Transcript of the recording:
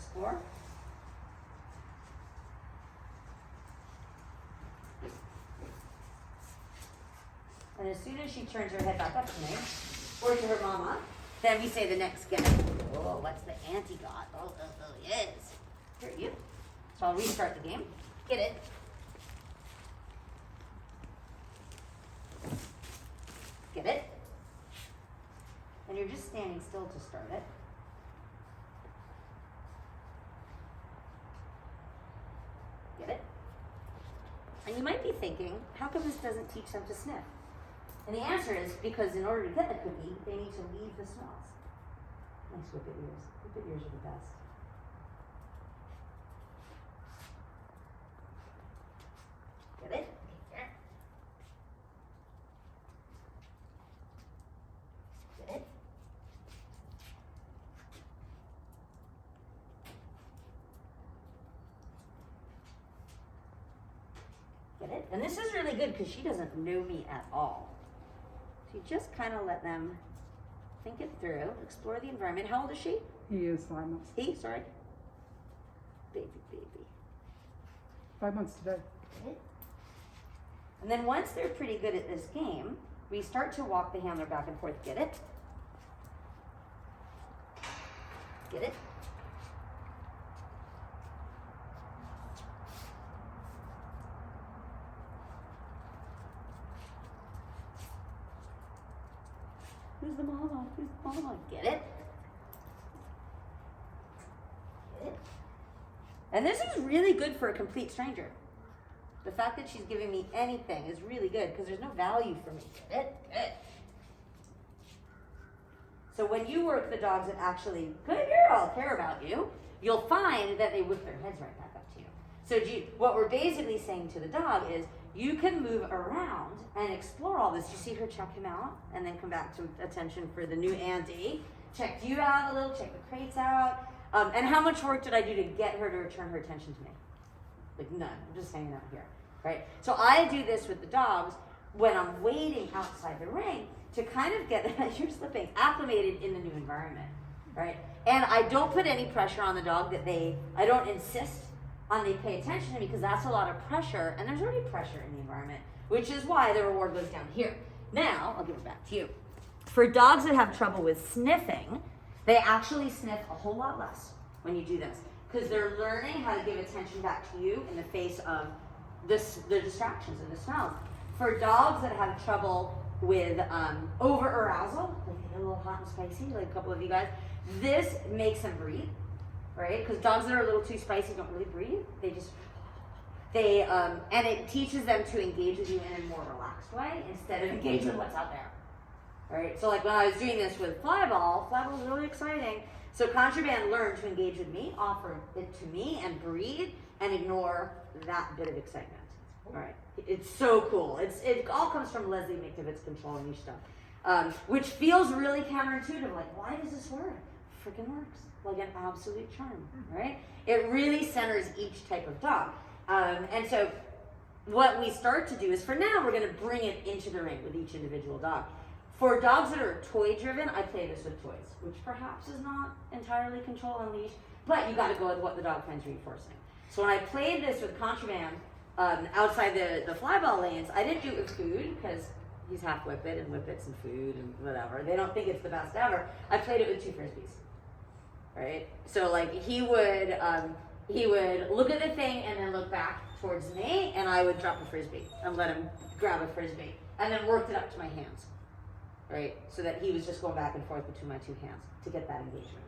explore. And as soon as she turns her head back up to me, or to her mama, then we say the next get it. Oh, what's the auntie got? Oh, yes. Here, you. So I'll restart the game. Get it. Get it. And you're just standing still to start it. Get it? And you might be thinking, how come this doesn't teach them to sniff? And the answer is because in order to get the cookie, they need to leave the smells. Nice whippet ears. Whippet ears are the best. Get it? Get it? Get it? And this is really good because she doesn't know me at all. So you just kind of let them think it through, explore the environment. How old is she? He is 5 months. He, sorry. Baby. 5 months today. And then once they're pretty good at this game, we start to walk the handler back and forth. Get it? Get it? Who's the mama? Who's the mama? Get it? Get it? And this is really good for a complete stranger. The fact that she's giving me anything is really good because there's no value for me. Get it? Get it? So when you work the dogs that actually, good girl, care about you, you'll find that they whip their heads right back up to you. So what we're basically saying to the dog is, you can move around and explore all this. You see her check him out and then come back to attention for the new auntie. Checked you out a little, check the crates out. And how much work did I do to get her to return her attention to me? Like none. I'm just hanging out here, right? So I do this with the dogs when I'm waiting outside the ring to kind of get them, you're slipping, acclimated in the new environment, right? And I don't put any pressure on the dog I don't insist on they pay attention to me because that's a lot of pressure, and there's already pressure in the environment, which is why the reward goes down here. Now, I'll give it back to you. For dogs that have trouble with sniffing, they actually sniff a whole lot less when you do this because they're learning how to give attention back to you in the face of the distractions and the smells. For dogs that have trouble with over-arousal, like they get a little hot and spicy, like a couple of you guys, this makes them breathe. Right? Because dogs that are a little too spicy don't really breathe. And it teaches them to engage with you in a more relaxed way instead of engage with what's out there. Right? So like when I was doing this with Flyball was really exciting. So Contraband learned to engage with me, offer it to me, and breathe, and ignore that bit of excitement. All right? It's so cool. It all comes from Leslie McDivitt's Control and Leash stuff, which feels really counterintuitive. Like, why does this work? Freaking works. Like an absolute charm, right? It really centers each type of dog. And so what we start to do is, for now, we're going to bring it into the ring with each individual dog. For dogs that are toy-driven, I play this with toys, which perhaps is not entirely Control and Leash, but you got to go with what the dog finds reinforcing. So when I played this with Contraband outside the Flyball lanes, I didn't do it with food because he's half whippet and whippets and food and whatever. They don't think it's the best ever. I played it with 2 Frisbees. Right? So like he would look at the thing and then look back towards me, and I would drop a Frisbee and let him grab a Frisbee and then worked it up to my hands. Right? So that he was just going back and forth between my 2 hands to get that engagement.